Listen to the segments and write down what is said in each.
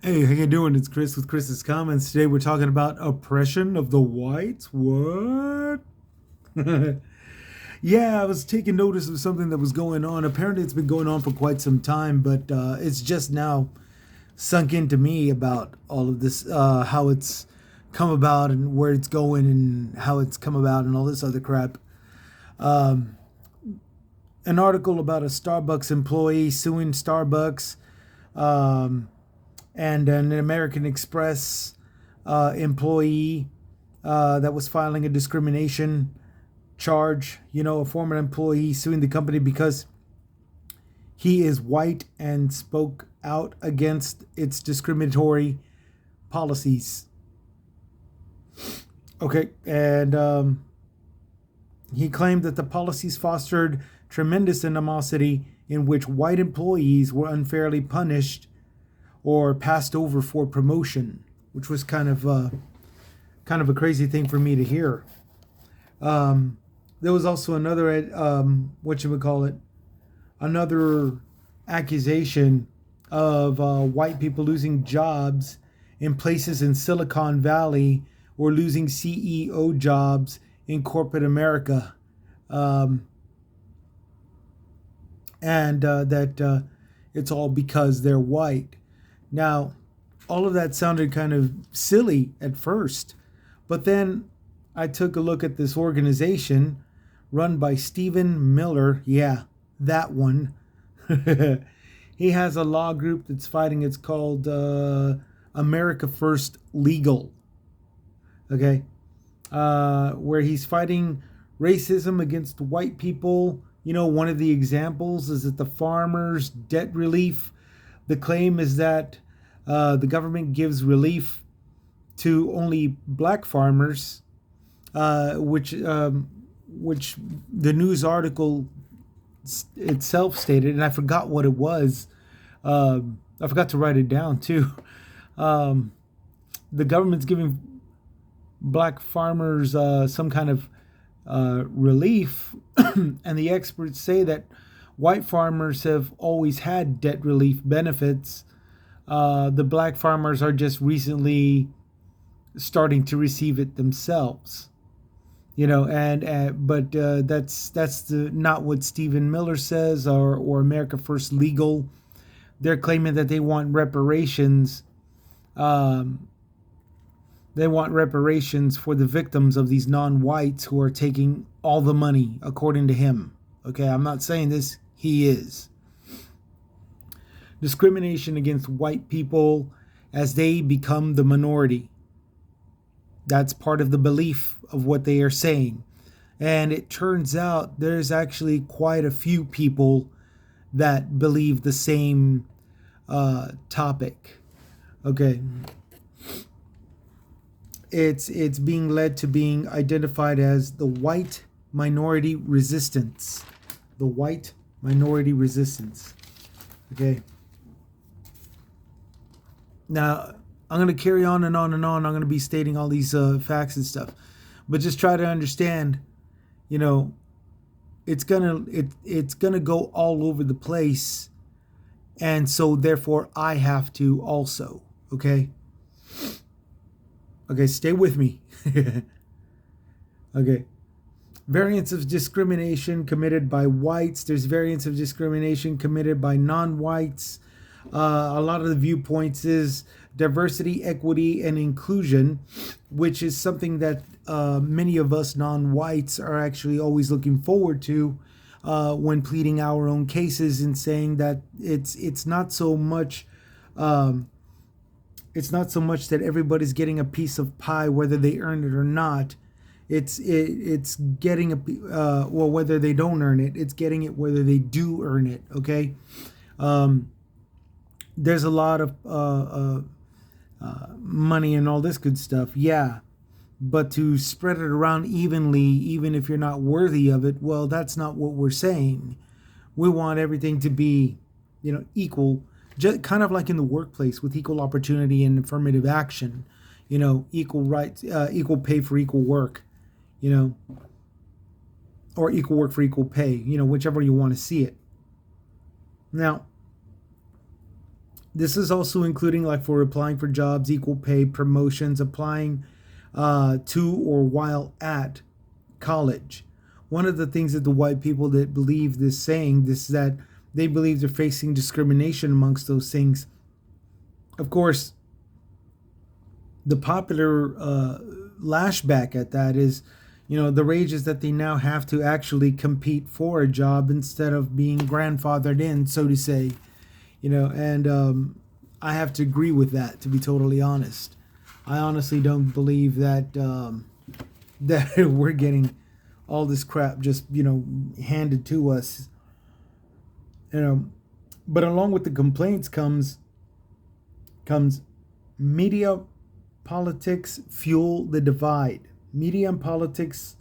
Hey, how you doing? It's Chris with Chris's Comments. Today we're talking about oppression of the whites. What? Yeah, I was taking notice of something that was going on. Apparently, it's been going on for quite some time, but it's just now sunk into me about all of this, how it's come about and where it's going and how it's come about and all this other crap. Um, an article about a Starbucks employee suing Starbucks. Um, and an American Express employee that was filing a discrimination charge. A former employee suing the company because he is white and spoke out against its discriminatory policies. Okay, and he claimed that the policies fostered tremendous animosity in which white employees were unfairly punished or passed over for promotion, which was kind of a crazy thing for me to hear. There was also another another accusation of white people losing jobs in places in Silicon Valley or losing CEO jobs in corporate America, and that it's all because they're white. Now, all of that sounded kind of silly at first, but then I took a look at this organization run by Stephen Miller. Yeah, that one. He has a law group that's fighting. It's called America First Legal. Okay. Where he's fighting racism against white people. One of the examples is that the farmers' debt relief. The claim is that the government gives relief to only black farmers, which the news article itself stated, and I forgot what it was. I forgot to write it down too. The government's giving black farmers some kind of relief, and the experts say that white farmers have always had debt relief benefits. The black farmers are just recently starting to receive it themselves. But that's not what Stephen Miller says or America First Legal. They're claiming that they want reparations. They want reparations for the victims of these non-whites who are taking all the money, according to him. Okay, I'm not saying this. He is. Discrimination against white people as they become the minority. That's part of the belief of what they are saying. And it turns out there's actually quite a few people that believe the same topic. Okay. It's being led to being identified as the white minority resistance. The white minority resistance. Okay. Now, I'm going to carry on and on and on. I'm going to be stating all these facts and stuff. But just try to understand, it's gonna go all over the place. And so therefore I have to also, okay? Okay, stay with me. Okay. Variants of discrimination committed by whites. There's variants of discrimination committed by non-whites. A lot of the viewpoints is diversity, equity, and inclusion, which is something that many of us non-whites are actually always looking forward to when pleading our own cases and saying that it's not so much that everybody's getting a piece of pie whether they earn it or not. It's getting whether they don't earn it, it's getting it whether they do earn it. Okay. There's a lot of money and all this good stuff, yeah, but to spread it around evenly, even if you're not worthy of it, well, that's not what we're saying. We want everything to be, equal, just kind of like in the workplace with equal opportunity and affirmative action, equal rights, equal pay for equal work, or equal work for equal pay, whichever you want to see it. Now, This is also including like for applying for jobs, equal pay, promotions, applying to or while at college. One of the things that the white people that believe this saying, this that they believe they're facing discrimination amongst those things. Of course, the popular lashback at that is, the rage is that they now have to actually compete for a job instead of being grandfathered in, so to say. And I have to agree with that, to be totally honest. I honestly don't believe that that we're getting all this crap just handed to us. But along with the complaints comes media politics fuel the divide. Media and politics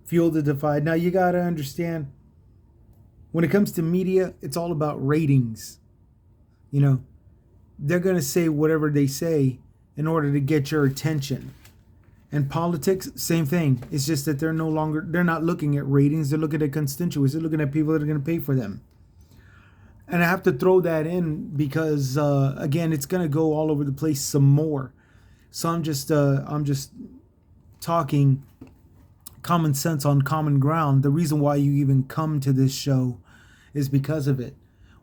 fuel the divide. Now you got to understand, when it comes to media, it's all about ratings. They're going to say whatever they say in order to get your attention. And politics, same thing. It's just that they're not looking at ratings. They're looking at constituents. They're looking at people that are going to pay for them. And I have to throw that in because, again, it's going to go all over the place some more. So I'm just talking common sense on common ground. The reason why you even come to this show is because of it.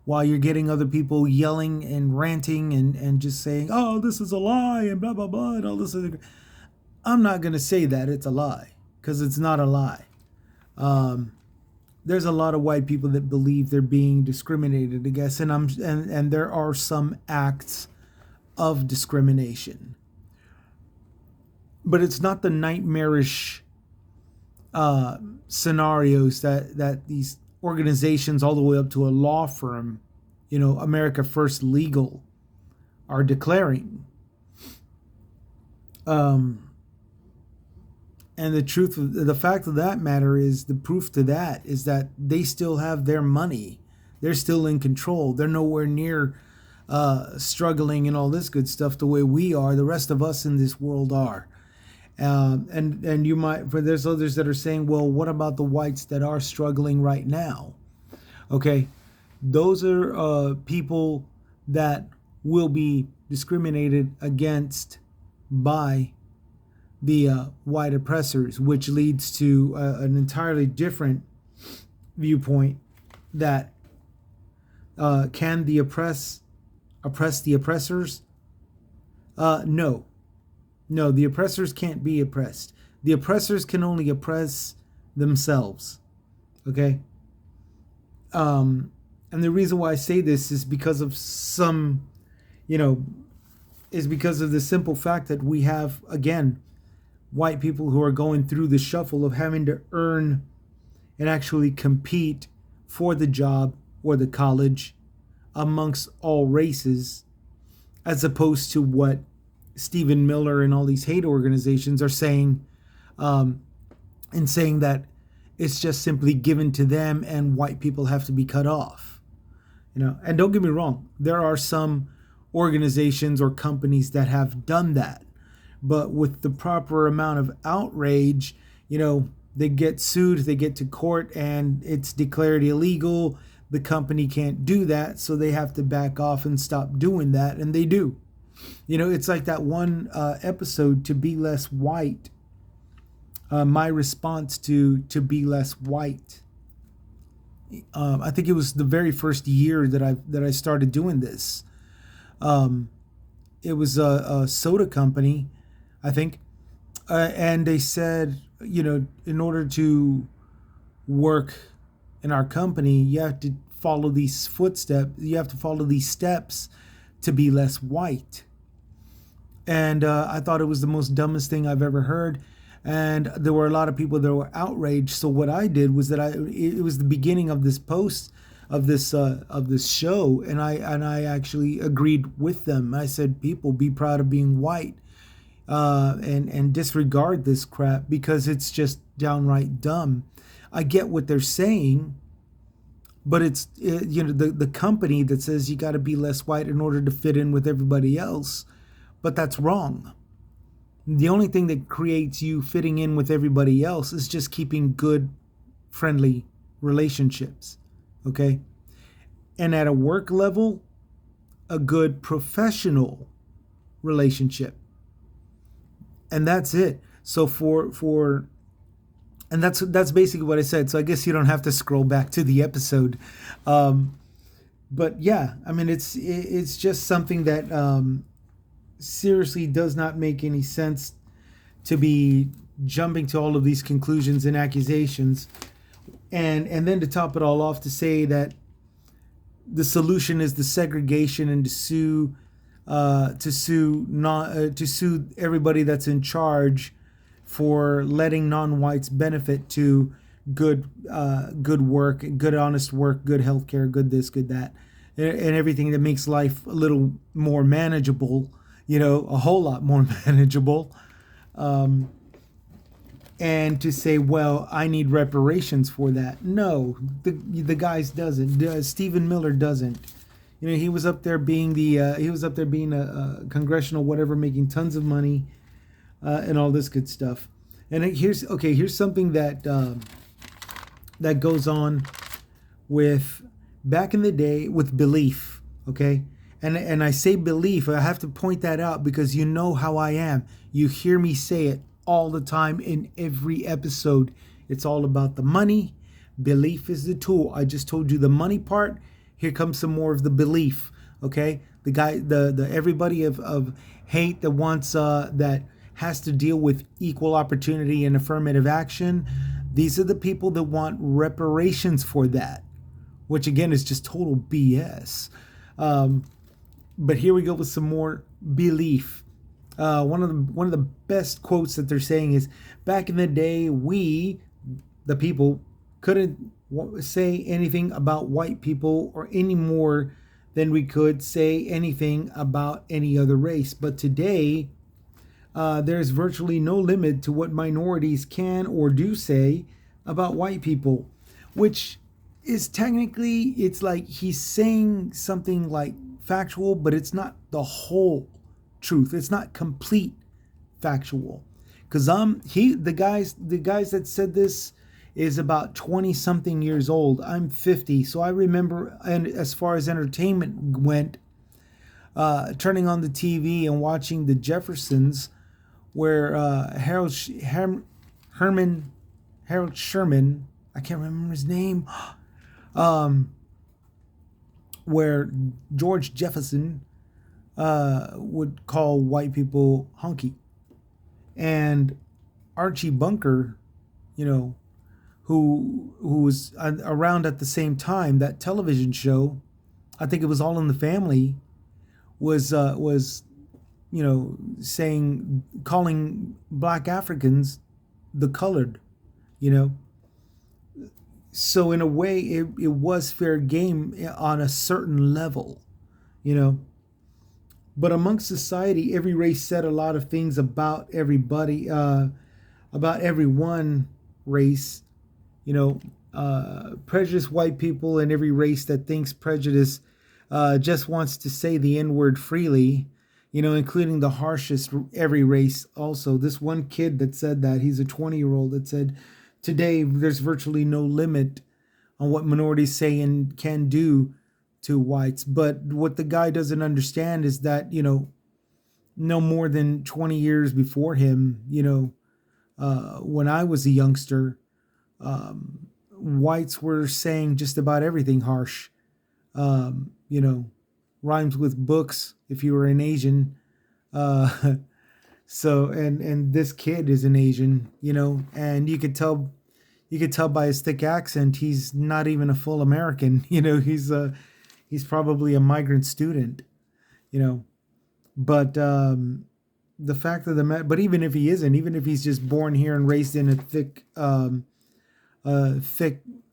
While you're getting other people yelling and ranting and just saying, oh, this is a lie and blah, blah, blah, and all this other. I'm not going to say that it's a lie, because it's not a lie. There's a lot of white people that believe they're being discriminated against, and there are some acts of discrimination. But it's not the nightmarish scenarios that these organizations all the way up to a law firm, America First Legal, are declaring. And the fact of that matter is, the proof to that is that they still have their money. They're still in control. They're nowhere near struggling and all this good stuff the way we are. The rest of us in this world are. And you might, there's others that are saying, well, what about the whites that are struggling right now? Okay, those are people that will be discriminated against by the white oppressors, which leads to an entirely different viewpoint that can the oppress the oppressors? No, the oppressors can't be oppressed. The oppressors can only oppress themselves. Okay. And the reason why I say this is because of is because of the simple fact that we have, again, white people who are going through the shuffle of having to earn and actually compete for the job or the college amongst all races, as opposed to what Stephen Miller and all these hate organizations are saying, and saying that it's just simply given to them and white people have to be cut off. And don't get me wrong, there are some organizations or companies that have done that. But with the proper amount of outrage, they get sued, they get to court, and it's declared illegal. The company can't do that, so they have to back off and stop doing that, and they do. It's like that one episode, To Be Less White. My response to Be Less White. I think it was the very first year that I started doing this. It was a soda company, I think, and they said, in order to work in our company, you have to follow these footsteps. You have to follow these steps to be less white. And I thought it was the most dumbest thing I've ever heard. And there were a lot of people that were outraged. So what I did was that it was the beginning of this post of this show, and I actually agreed with them. I said, people, be proud of being white, and disregard this crap because it's just downright dumb. I get what they're saying, but it's the company that says you got to be less white in order to fit in with everybody else, but that's wrong. The only thing that creates you fitting in with everybody else is just keeping good, friendly relationships. Okay? And at a work level, a good professional relationship. And that's it. So for and that's basically what I said. So I guess you don't have to scroll back to the episode. Um, but yeah, I mean it's just something that seriously does not make any sense to be jumping to all of these conclusions and accusations, and then to top it all off, to say that the solution is the segregation and to sue everybody that's in charge for letting non-whites benefit to good work, good honest work, good healthcare, good this, good that, and everything that makes life a little more manageable, a whole lot more manageable. Um, and to say, well, I need reparations for that. No, the guys doesn't. Stephen Miller doesn't. He was up there being a congressional whatever, making tons of money, and all this good stuff. And here's something that goes on with back in the day with belief. Okay, and I say belief. I have to point that out because you know how I am. You hear me say it all the time in every episode. It's all about the money. Belief is the tool. I just told you the money part. Here comes some more of the belief. Okay, the everybody of hate that wants that has to deal with equal opportunity and affirmative action. These are the people that want reparations for that, which again is just total BS. But here we go with some more belief. One of the best quotes that they're saying is, back in the day, we, the people, couldn't say anything about white people or any more than we could say anything about any other race. But today, there's virtually no limit to what minorities can or do say about white people, which is technically, it's like he's saying something like factual, but it's not the whole truth. It's not complete factual, because the guys that said this is about 20 something years old. I'm 50, so I remember, and as far as entertainment went, turning on the TV and watching the Jeffersons, where Harold Sherman, I can't remember his name, where George Jefferson would call white people hunky. And Archie Bunker, who was around at the same time, that television show, I think it was All in the Family, was calling black Africans the colored, So in a way, it was fair game on a certain level, But amongst society, every race said a lot of things about everybody, about every one race, prejudiced white people, and every race that thinks prejudice just wants to say the N-word freely, including the harshest every race also. This one kid that said that, he's a 20-year-old that said, today there's virtually no limit on what minorities say and can do to whites. But what the guy doesn't understand is that, no more than 20 years before him, when I was a youngster, whites were saying just about everything harsh, rhymes with books if you were an Asian. So, and this kid is an Asian, and you could tell by his thick accent, he's not even a full American. He's probably a migrant student, but the fact of the matter, but even if he isn't, even if he's just born here and raised in a thick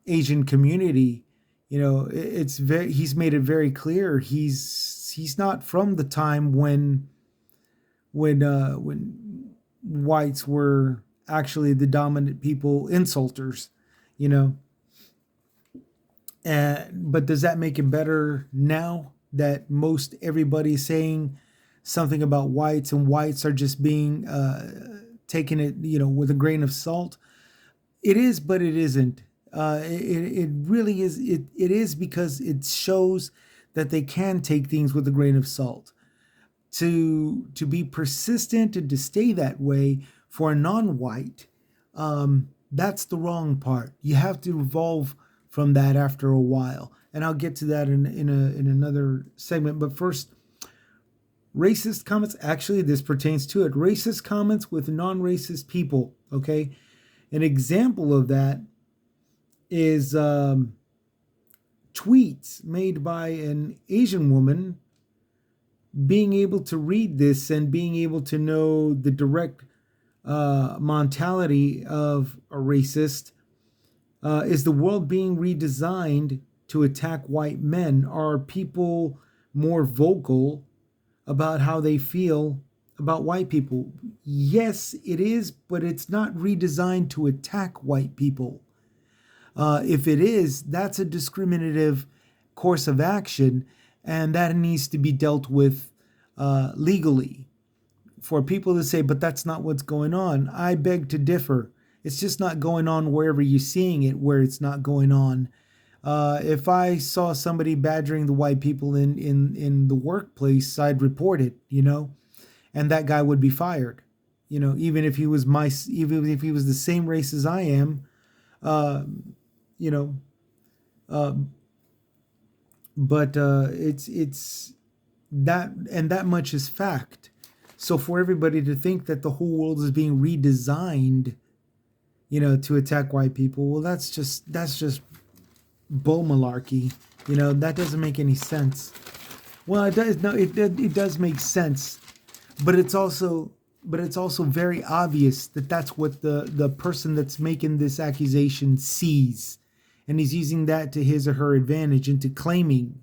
Asian community, he's made it very clear he's not from the time when whites were actually the dominant people, insulters, but does that make it better now that most everybody's saying something about whites, and whites are just being taking it, with a grain of salt? It is, but it isn't. It really is. It is because it shows that they can take things with a grain of salt. To be persistent and to stay that way for a non-white, that's the wrong part. You have to evolve from that after a while, and I'll get to that in another segment. But first, racist comments. Actually, this pertains to it. Racist comments with non-racist people. Okay, an example of that is tweets made by an Asian woman. Being able to read this and being able to know the direct mentality of a racist, is the world being redesigned to attack white men? Are people more vocal about how they feel about white people? Yes, it is, but it's not redesigned to attack white people. If it is, that's a discriminative course of action, and that needs to be dealt with legally. For people to say, but that's not what's going on, I beg to differ. It's just not going on wherever you're seeing it, where it's not going on. If I saw somebody badgering the white people in the workplace, I'd report it, and that guy would be fired. Even if he was even if he was the same race as I am, you know, but it's that, and that much is fact. So for everybody to think that the whole world is being redesigned, to attack white people, well, that's just bull malarkey. That doesn't make any sense. Well, it does. No, it does make sense, but it's also very obvious that that's what the person that's making this accusation sees, and he's using that to his or her advantage into claiming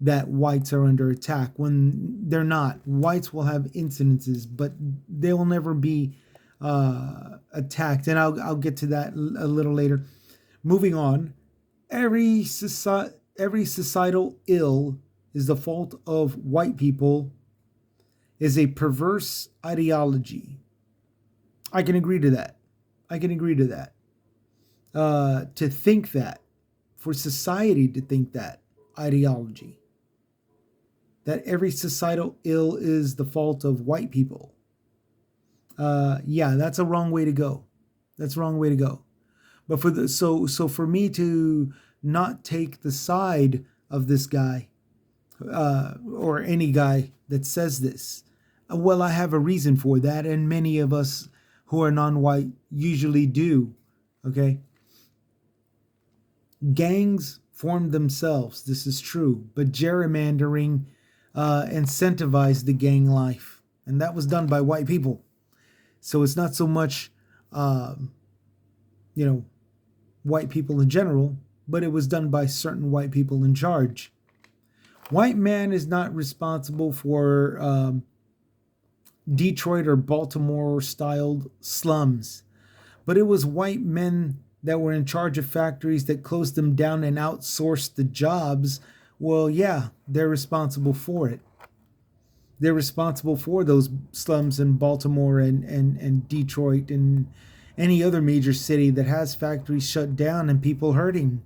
that whites are under attack when they're not. Whites will have incidences, but they will never be attacked, and I'll get to that a little later. Moving on, every societal ill is the fault of white people is a perverse ideology. I can agree to that. To think that, for society to think that ideology, that every societal ill is the fault of white people. Yeah, that's a wrong way to go. But for me to not take the side of this guy, or any guy that says this, well, I have a reason for that, and many of us who are non-white usually do. Okay. Gangs formed themselves. This is true, but gerrymandering incentivized the gang life, and that was done by white people. So it's not so much, white people in general, but it was done by certain white people in charge. White man is not responsible for Detroit or Baltimore styled slums, but it was white men that were in charge of factories that closed them down and outsourced the jobs. Well, yeah, they're responsible for it. They're responsible for those slums in Baltimore and Detroit and any other major city that has factories shut down and people hurting,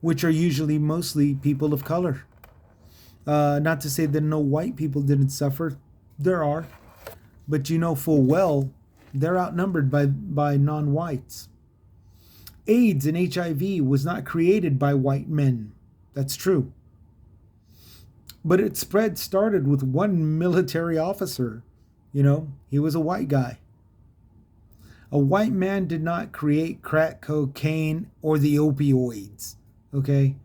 which are usually mostly people of color. Not to say that no white people didn't suffer. There are. But full well, they're outnumbered by non-whites. AIDS and HIV was not created by white men. That's true. But its spread started with one military officer. He was a white guy. A white man did not create crack cocaine or the opioids. Okay?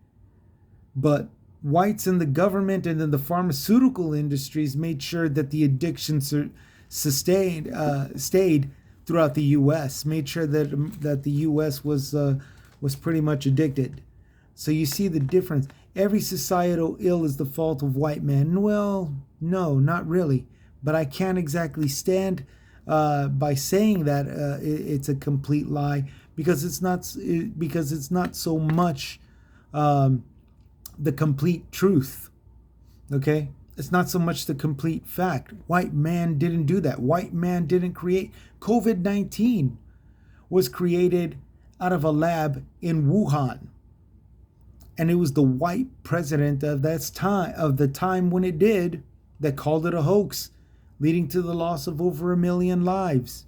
But whites in the government and in the pharmaceutical industries made sure that the addictions stayed throughout the U.S. Made sure that the U.S. was pretty much addicted. So you see the difference. Every societal ill is the fault of white men. Well, no, not really. But I can't exactly stand by saying that it's a complete lie, because it's not so much the complete truth. Okay? It's not so much the complete fact. White man didn't do that. White man didn't create. COVID-19 was created out of a lab in Wuhan. And it was the white president of the time when it did, that called it a hoax, leading to the loss of over 1 million lives.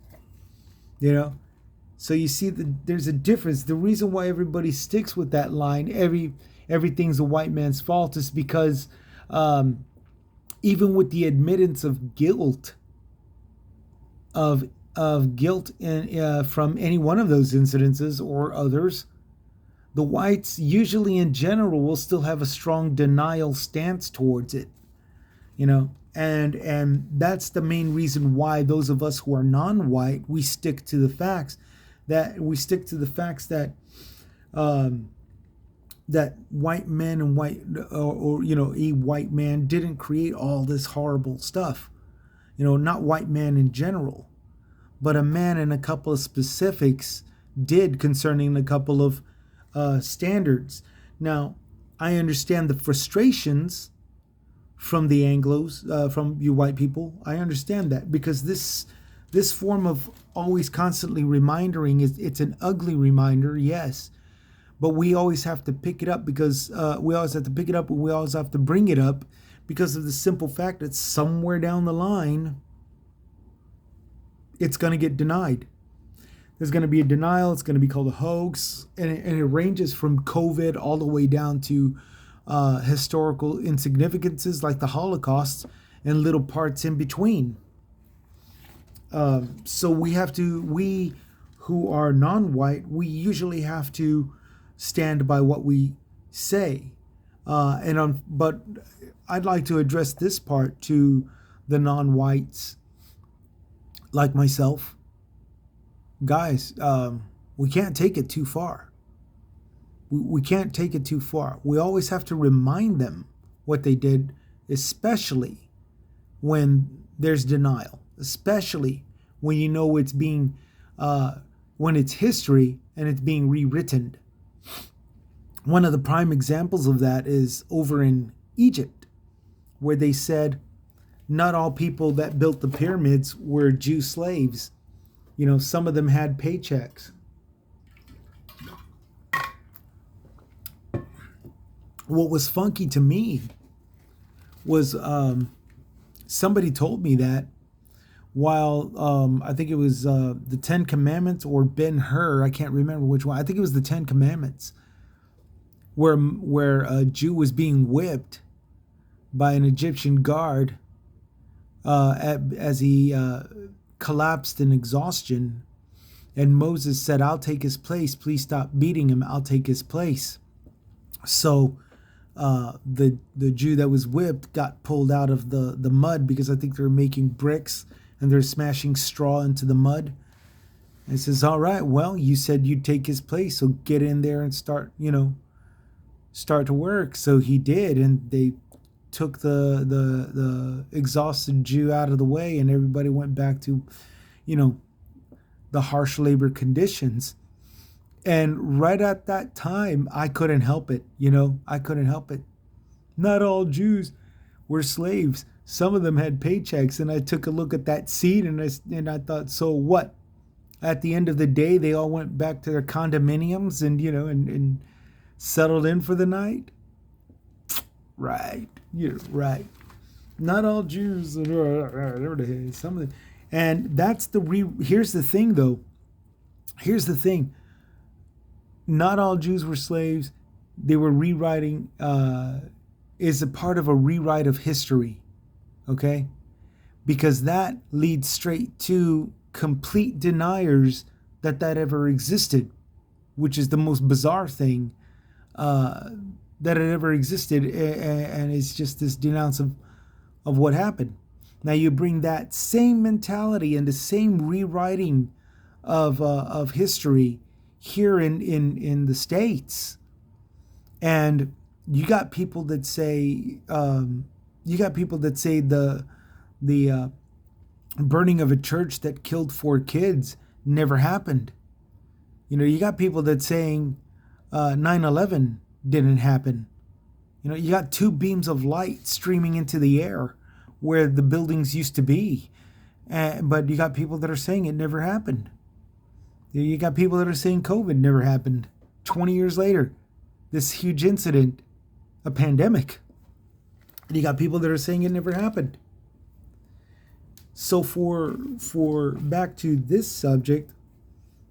You know, so you see that there's a difference. The reason why everybody sticks with that line, everything's a white man's fault, is because even with the admittance of guilt, from any one of those incidences or others, the whites usually in general will still have a strong denial stance towards it, and that's the main reason why those of us who are non-white, we stick to the facts that that white men and a white man didn't create all this horrible stuff, not white man in general, but a man in a couple of specifics did, concerning a couple of standards. Now, I understand the frustrations from the Anglos, from you white people. I understand that, because this form of always constantly reminding it's an ugly reminder, yes, but we always have to pick it up, because and we always have to bring it up, because of the simple fact that somewhere down the line it's going to get denied. There's going to be a denial. It's going to be called a hoax. And it ranges from COVID all the way down to historical insignificances like the Holocaust and little parts in between. So we who are non-white, we usually have to stand by what we say. But I'd like to address this part to the non-whites like myself. Guys, we can't take it too far. We can't take it too far. We always have to remind them what they did, especially when there's denial, especially when it's being, when it's history and it's being rewritten. One of the prime examples of that is over in Egypt, where they said not all people that built the pyramids were Jew slaves. Some of them had paychecks. What was funky to me was somebody told me that while I think it was the Ten Commandments or Ben-Hur, I can't remember which one. I think it was the Ten Commandments, where a Jew was being whipped by an Egyptian guard as he collapsed in exhaustion, and Moses said, "I'll take his place. Please stop beating him. I'll take his place." So the Jew that was whipped got pulled out of the mud, because I think they were making bricks and they're smashing straw into the mud. And it says, "All right, well, you said you'd take his place, so get in there and start to work." So he did, and they took the exhausted Jew out of the way, and everybody went back to, the harsh labor conditions. And right at that time, I couldn't help it. I couldn't help it. Not all Jews were slaves. Some of them had paychecks, and I took a look at that scene, and I thought, so what? At the end of the day, they all went back to their condominiums and settled in for the night. Right. You're right. Not all Jews. Some of them. And that's here's the thing, though. Here's the thing. Not all Jews were slaves. They were rewriting, is a part of a rewrite of history. Okay? Because that leads straight to complete deniers that ever existed, which is the most bizarre thing that it ever existed, and it's just this denounce of what happened. Now you bring that same mentality and the same rewriting of history here in the States, and you got people that say the burning of a church that killed 4 kids never happened. You got people that saying 9/11 didn't happen. You got 2 beams of light streaming into the air where the buildings used to be, but you got people that are saying it never happened. You got people that are saying COVID never happened 20 years later. this huge incident, a pandemic. And you got people that are saying it never happened. So for back to this subject,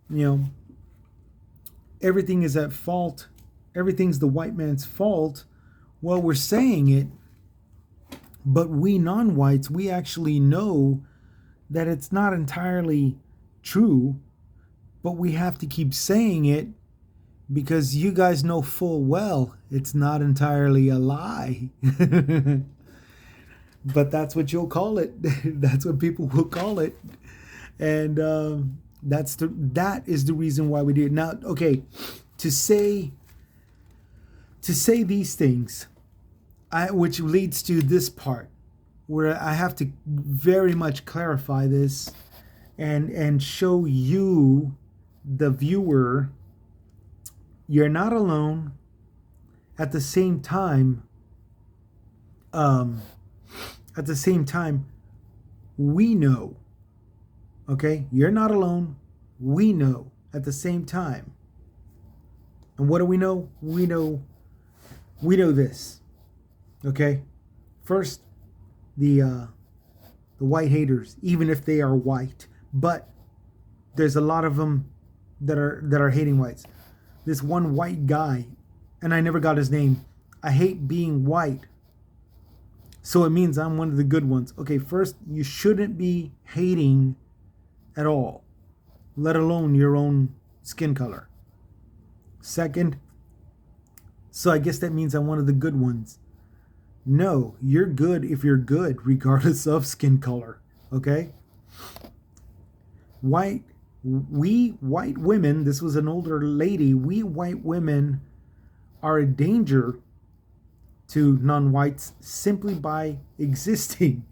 you know, everything is at fault. Everything's the white man's fault. Well, we're saying it, but we non-whites, we actually know that it's not entirely true, but we have to keep saying it because you guys know full well it's not entirely a lie. But that's what you'll call it. That's what people will call it. And that is the reason why we do it. Now, okay, to say these things, which leads to this part where I have to very much clarify this and show you, the viewer, you're not alone. At the same time, we know. Okay, you're not alone. We know at the same time. And what do we know? We know this. Okay, first, the white haters, even if they are white, but there's a lot of them that are hating whites. This one white guy, and I never got his name. I hate being white, so it means I'm one of the good ones. Okay, first, you shouldn't be hating at all, let alone your own skin color. Second, so I guess that means I'm one of the good ones. No, you're good if you're good, regardless of skin color. Okay? We white women, this was an older lady, we white women are a danger to non-whites simply by existing.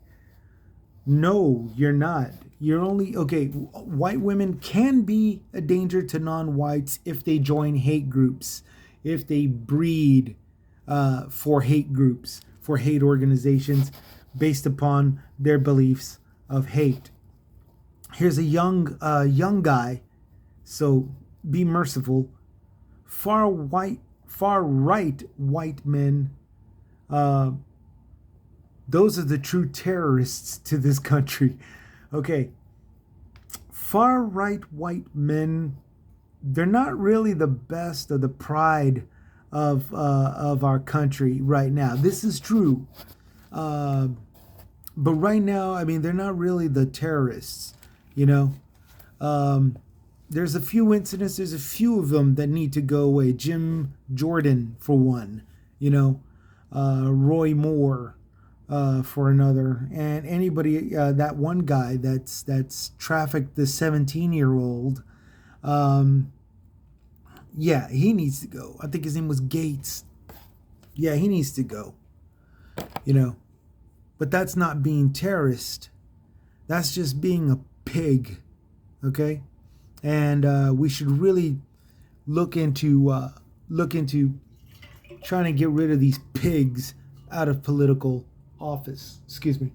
No, you're not. You're only, okay, white women can be a danger to non-whites if they join hate groups, if they breed for hate groups, for hate organizations based upon their beliefs of hate. Here's a young guy, so be merciful. Far right white men, those are the true terrorists to this country. Okay, far right white men, they're not really the best or the pride of our country right now. This is true, but right now, I mean, they're not really the terrorists. You know, there's a few incidents. There's a few of them that need to go away. Jim Jordan, for one. You know, Roy Moore, for another, and anybody. That one guy that's trafficked the 17-year-old. Yeah, he needs to go. I think his name was Gates. Yeah, he needs to go. You know, but that's not being terrorist. That's just being a pig, okay? And we should really look into trying to get rid of these pigs out of political office. Excuse me.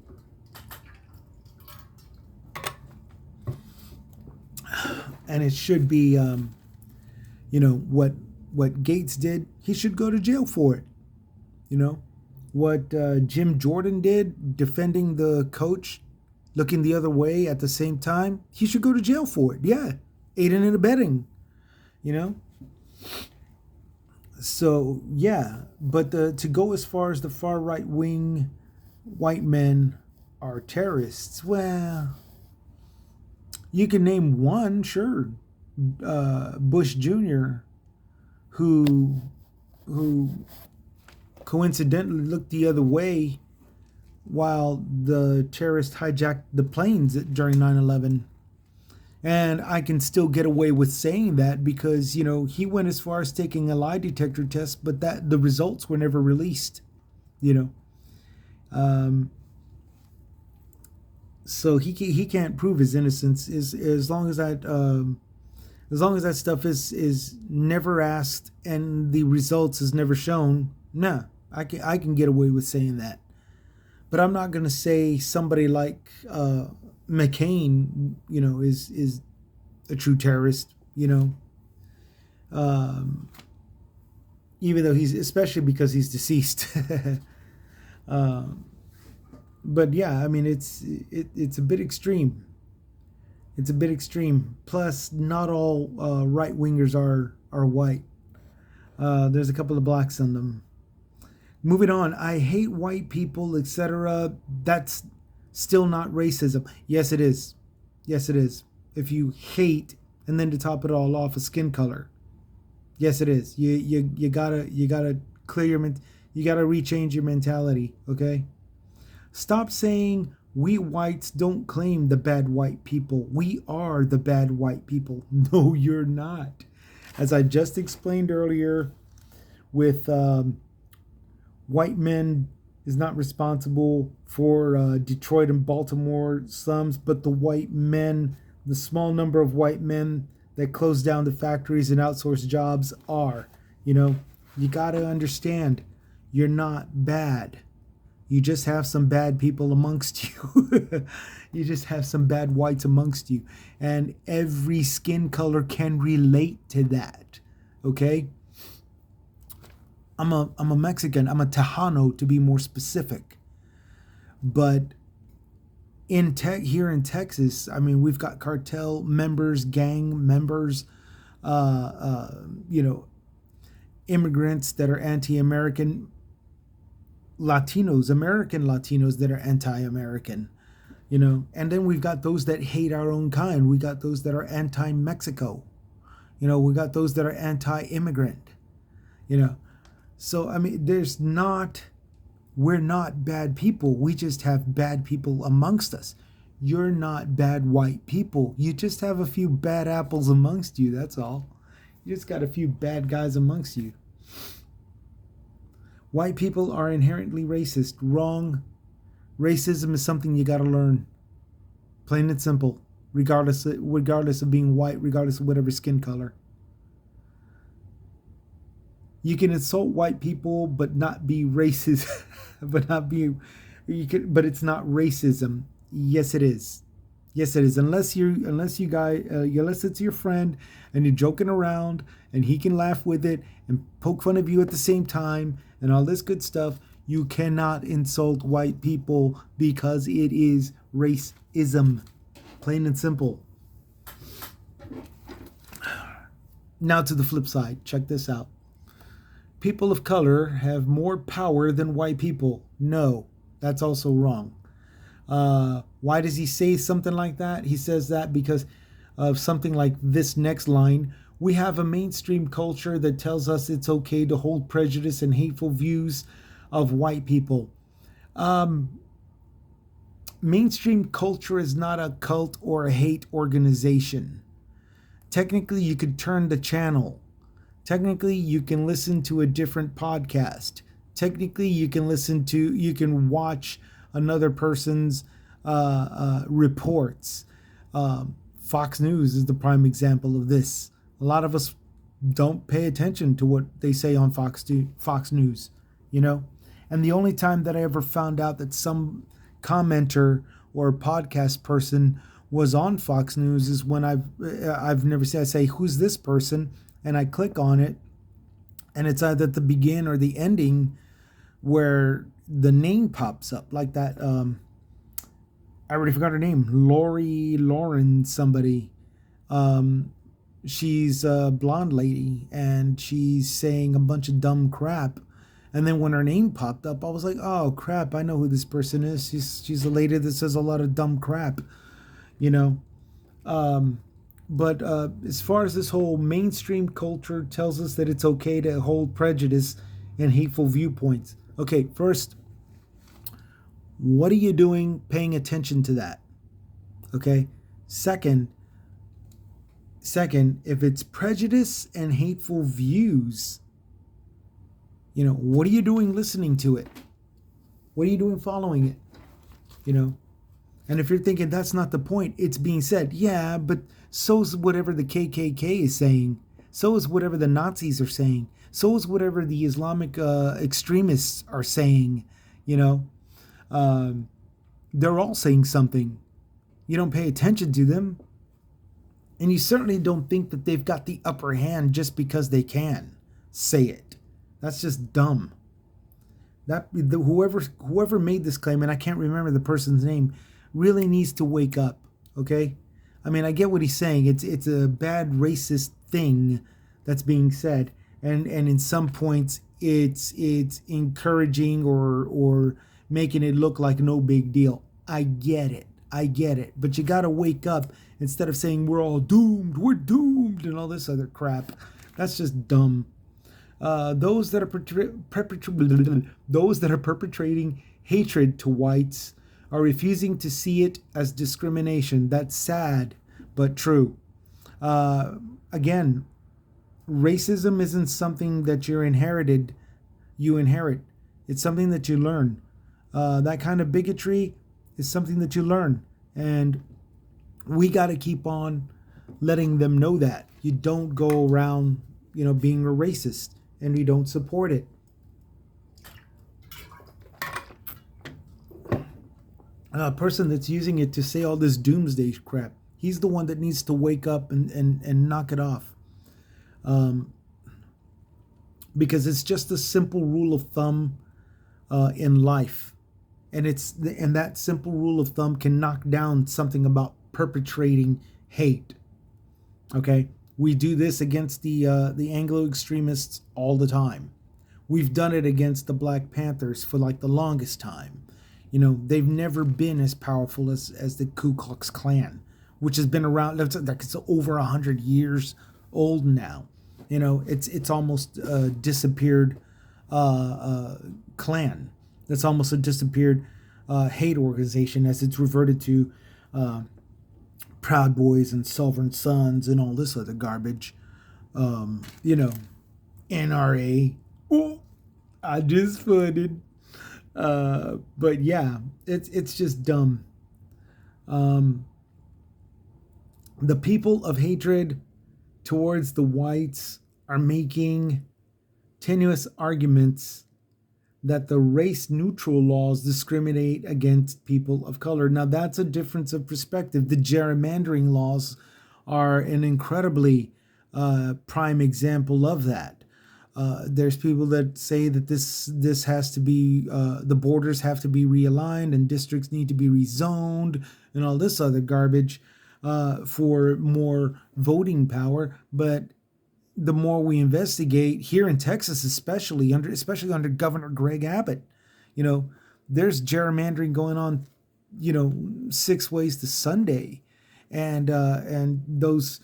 And it should be, you know, what Gates did, he should go to jail for it. You know, what Jim Jordan did, defending the coach, looking the other way at the same time, he should go to jail for it. Yeah, aiding and abetting, you know. So yeah, but to go as far as the far right wing white men are terrorists, well, you can name one, sure, Bush Jr., who coincidentally looked the other way while the terrorists hijacked the planes during 9/11. And I can still get away with saying that because, you know, he went as far as taking a lie detector test, but that the results were never released, you know. So he can't prove his innocence as long as that stuff is never asked and the results is never shown. Nah, I can get away with saying that. But I'm not going to say somebody like McCain, you know, is a true terrorist, you know. even though especially because he's deceased. But yeah, I mean, it's a bit extreme. It's a bit extreme. Plus, not all right wingers are white. There's a couple of blacks on them. Moving on, I hate white people, etc. That's still not racism. Yes, it is. Yes, it is. If you hate, and then to top it all off, a skin color. Yes, it is. You gotta clear you gotta rechange your mentality. Okay. Stop saying we whites don't claim the bad white people. We are the bad white people. No, you're not. As I just explained earlier, with white men is not responsible for Detroit and Baltimore slums, but the small number of white men that close down the factories and outsource jobs are. You got to understand, you're not bad. You just have some bad people amongst you. You just have some bad whites amongst you. And every skin color can relate to that. Okay? I'm a Mexican. I'm a Tejano, to be more specific. But here in Texas, I mean, we've got cartel members, gang members, immigrants that are anti-American, American Latinos that are anti-American, and then we've got those that hate our own kind. We got those that are anti-Mexico, we got those that are anti-immigrant, So, I mean, we're not bad people. We just have bad people amongst us. You're not bad white people. You just have a few bad apples amongst you. That's all. You just got a few bad guys amongst you. White people are inherently racist. Wrong. Racism is something you got to learn. Plain and simple. Regardless of being white, regardless of whatever skin color. You can insult white people, but not be racist. but it's not racism. Yes, it is. Yes, it is. Unless it's your friend and you're joking around and he can laugh with it and poke fun of you at the same time and all this good stuff, you cannot insult white people because it is racism. Plain and simple. Now to the flip side. Check this out. People of color have more power than white people. No, that's also wrong. Why does he say something like that? He says that because of something like this next line. We have a mainstream culture that tells us it's okay to hold prejudice and hateful views of white people. Mainstream culture is not a cult or a hate organization. Technically, you could turn the channel. Technically, you can listen to a different podcast. Technically, you can watch another person's reports. Fox News is the prime example of this. A lot of us don't pay attention to what they say on Fox News, And the only time that I ever found out that some commenter or podcast person was on Fox News is when I've never seen. I say, who's this person? And I click on it, and it's either at the begin or the ending where the name pops up, like that. I already forgot her name. Lauren somebody. She's a blonde lady, and she's saying a bunch of dumb crap. And then when her name popped up, I was like, oh, crap, I know who this person is. She's a lady that says a lot of dumb crap, But as far as this whole mainstream culture tells us that it's okay to hold prejudice and hateful viewpoints. Okay, first, what are you doing paying attention to that? Okay. Second, if it's prejudice and hateful views, what are you doing listening to it? What are you doing following it? And if you're thinking that's not the point, it's being said, yeah, but so is whatever the KKK is saying. So is whatever the Nazis are saying. So is whatever the Islamic extremists are saying. They're all saying something. You don't pay attention to them. And you certainly don't think that they've got the upper hand just because they can say it. That's just dumb. Whoever made this claim, and I can't remember the person's name, really needs to wake up. Okay, I mean, I get what he's saying. It's a bad racist thing that's being said, and in some points it's encouraging or making it look like no big deal. I get it. I get it. But you got to wake up instead of saying we're all doomed, we're doomed, and all this other crap. That's just dumb. Those that are perpetrating hatred to whites are refusing to see it as discrimination. That's sad, but true. Again, racism isn't something that you inherit. It's something that you learn. That kind of bigotry is something that you learn. And we got to keep on letting them know that. You don't go around, being a racist, and we don't support it. A person that's using it to say all this doomsday crap, he's the one that needs to wake up and knock it off. Because it's just a simple rule of thumb in life. And that simple rule of thumb can knock down something about perpetrating hate. Okay? We do this against the Anglo extremists all the time. We've done it against the Black Panthers for like the longest time. They've never been as powerful as the Ku Klux Klan, which has been around. It's over 100 years old now. It's almost a disappeared clan. That's almost a disappeared hate organization, as it's reverted to Proud Boys and Sovereign Sons and all this other garbage. NRA. Oh, I just farted. But yeah, it's just dumb. The people of hatred towards the whites are making tenuous arguments that the race-neutral laws discriminate against people of color. Now, that's a difference of perspective. The gerrymandering laws are an incredibly prime example of that. There's people that say that this has to be, the borders have to be realigned and districts need to be rezoned and all this other garbage for more voting power. But the more we investigate here in Texas, especially under Governor Greg Abbott, there's gerrymandering going on, 6 ways to Sunday, and those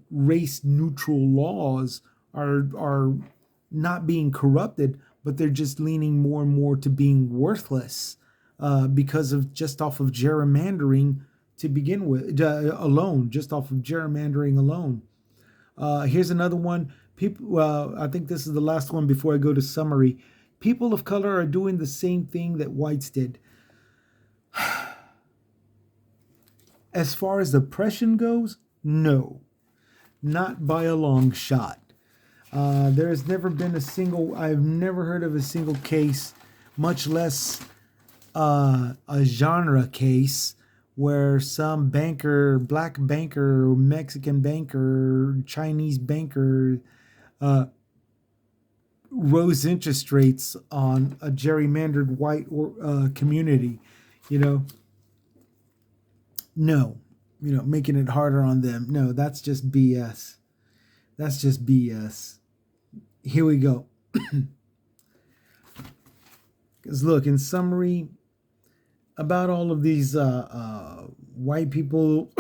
race neutral laws are not being corrupted, but they're just leaning more and more to being worthless because of just off of gerrymandering to begin with, just off of gerrymandering alone. Here's another one. I think this is the last one before I go to summary. People of color are doing the same thing that whites did. As far as oppression goes, no, not by a long shot. There has never been I've never heard of a single case, much less a genre case, where some banker, black banker, Mexican banker, Chinese banker rose interest rates on a gerrymandered white community, No, making it harder on them. No, that's just BS. That's just BS. Here we go. Because look, in summary, about all of these white people,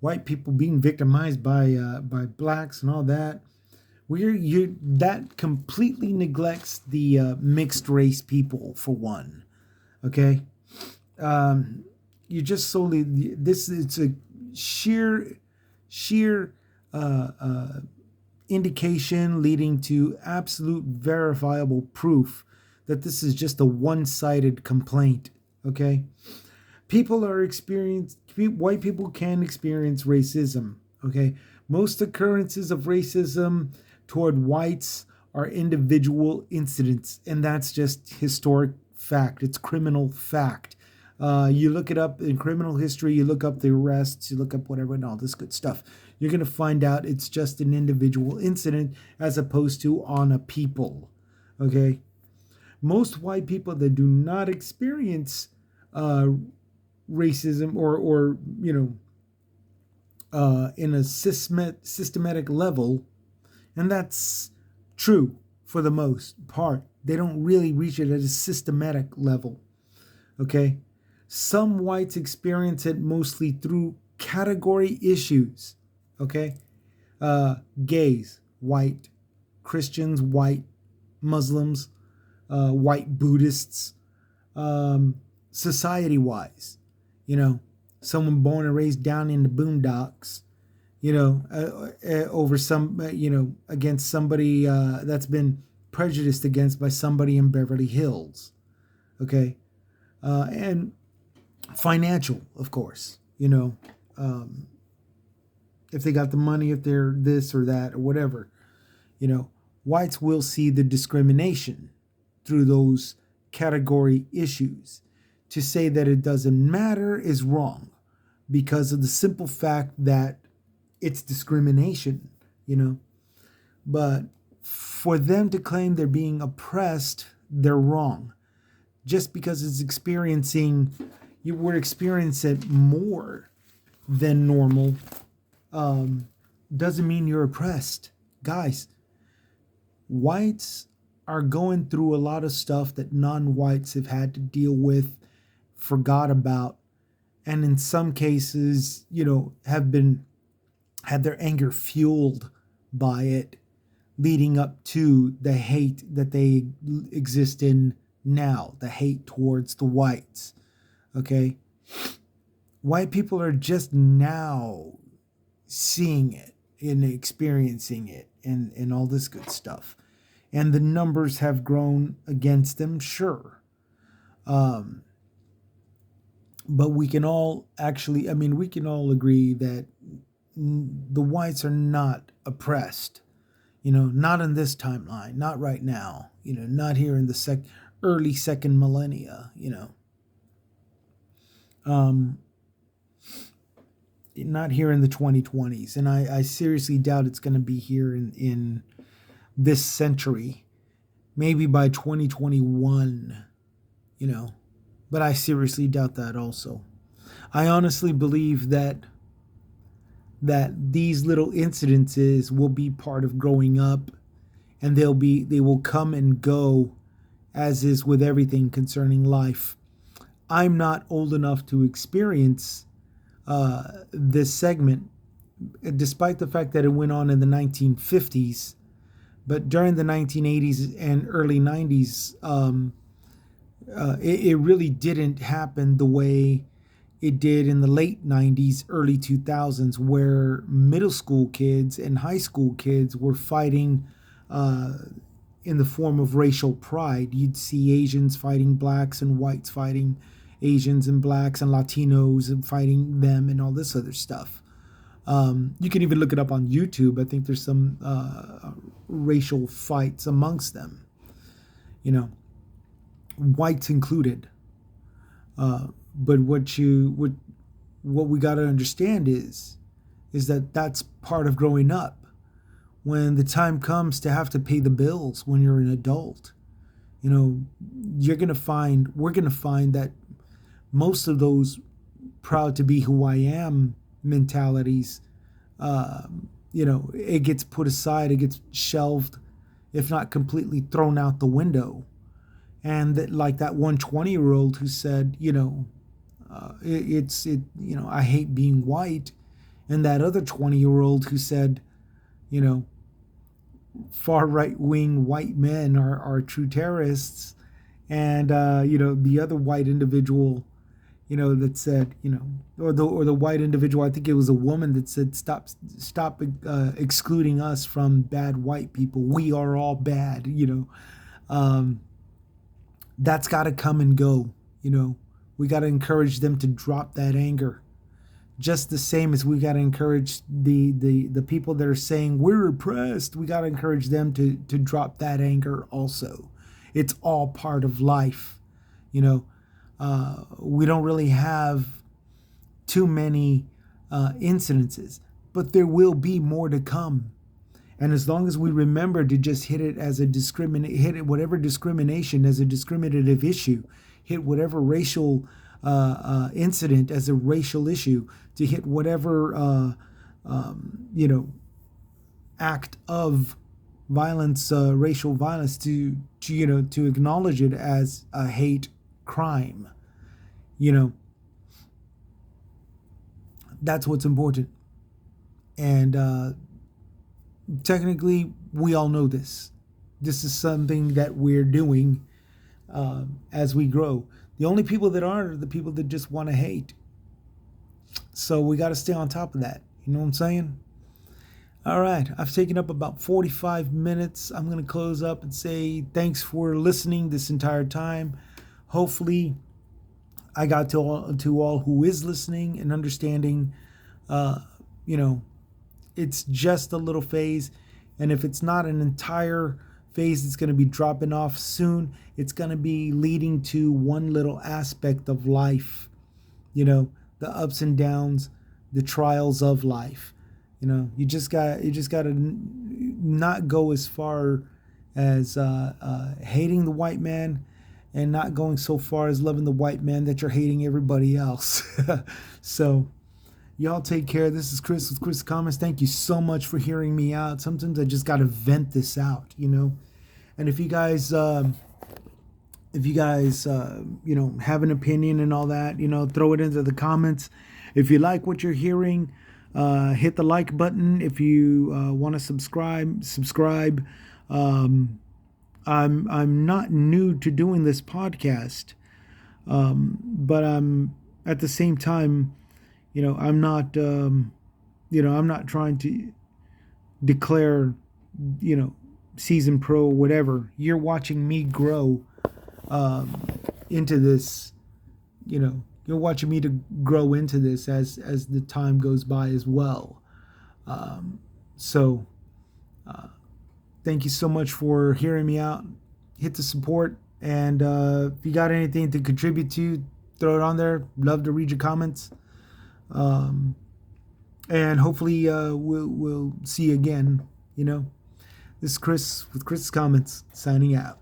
white people being victimized by blacks and all that, that completely neglects the mixed race people, for one. Okay, you just solely it's a sheer indication leading to absolute verifiable proof that this is just a one-sided complaint. Okay, white people can experience racism. Okay, most occurrences of racism toward whites are individual incidents, and that's just historic fact. It's criminal fact. You look it up in criminal history, you look up the arrests, you look up whatever and all this good stuff. you're going to find out it's just an individual incident as opposed to on a people. Okay? Most white people that do not experience uh, racism or in a systematic level, and that's true for the most part. They don't really reach it at a systematic level. Okay? Some whites experience it mostly through category issues. Okay? Gays, white. Christians, white. Muslims, white Buddhists, society-wise. Someone born and raised down in the boondocks, over some, against somebody that's been prejudiced against by somebody in Beverly Hills. Okay? And financial, of course, if they got the money, if they're this or that or whatever, whites will see the discrimination through those category issues. To say that it doesn't matter is wrong because of the simple fact that it's discrimination, But for them to claim they're being oppressed, they're wrong. Just because we're experiencing it more than normal, doesn't mean you're oppressed. Guys, whites are going through a lot of stuff that non-whites have had to deal with, forgot about, and in some cases, have had their anger fueled by it, leading up to the hate that they exist in now, the hate towards the whites. Okay? White people are just now seeing it and experiencing it and all this good stuff. And the numbers have grown against them, sure. But we can all agree that the whites are not oppressed, not in this timeline, not right now, not here in the early second millennia, not here in the 2020s. And I seriously doubt it's going to be here in this century, maybe by 2021, but I seriously doubt that also. I honestly believe that these little incidences will be part of growing up, and they will come and go, as is with everything concerning life. I'm not old enough to experience this segment, despite the fact that it went on in the 1950s. But during the 1980s and early 90s, it really didn't happen the way it did in the late 90s, early 2000s, where middle school kids and high school kids were fighting in the form of racial pride. You'd see Asians fighting blacks and whites fighting Asians and blacks and Latinos and fighting them and all this other stuff. You can even look it up on YouTube. I think there's some racial fights amongst them, whites included. But what we got to understand is that that's part of growing up. When the time comes to have to pay the bills when you're an adult, we're gonna find that most of those proud to be who I am mentalities, it gets put aside, it gets shelved, if not completely thrown out the window. And that, like that one 20-year-old who said, I hate being white, and that other 20-year-old who said, far right-wing white men are true terrorists, and the other white individual, that said, or the white individual, I think it was a woman that said, stop excluding us from bad white people. We are all bad. That's got to come and go. We got to encourage them to drop that anger. Just the same as we got to encourage the people that are saying we're oppressed, we got to encourage them to drop that anger also. It's all part of life. We don't really have too many incidences. but there will be more to come. And as long as we remember to just hit it as hit it whatever discrimination as a discriminative issue, hit whatever racial incident as a racial issue, to hit whatever act of violence, racial violence, to acknowledge it as a hate crime. That's what's important. And technically, we all know this. This is something that we're doing as we grow. The only people that aren't are the people that just want to hate. So we got to stay on top of that. You know what I'm saying? All right. I've taken up about 45 minutes. I'm going to close up and say thanks for listening this entire time. Hopefully, I got to all who is listening and understanding, it's just a little phase. And if it's not an entire phase, it's going to be dropping off soon. It's going to be leading to one little aspect of life, the ups and downs, the trials of life. You just got to not go as far as hating the white man, and not going so far as loving the white man that you're hating everybody else. So y'all take care. This is Chris with Chris Comments. Thank you so much for hearing me out. Sometimes I just got to vent this out, And if you guys, have an opinion and all that, throw it into the comments. If you like what you're hearing, hit the like button. If you want to subscribe. I'm not new to doing this podcast, but I'm at the same time, I'm not trying to declare, season pro, whatever. You're watching me grow into this, you're watching me to grow into this as the time goes by as well. Thank you so much for hearing me out. Hit the support, and if you got anything to contribute to, throw it on there. Love to read your comments. And hopefully we'll see you again. This is Chris with Chris Comments, signing out.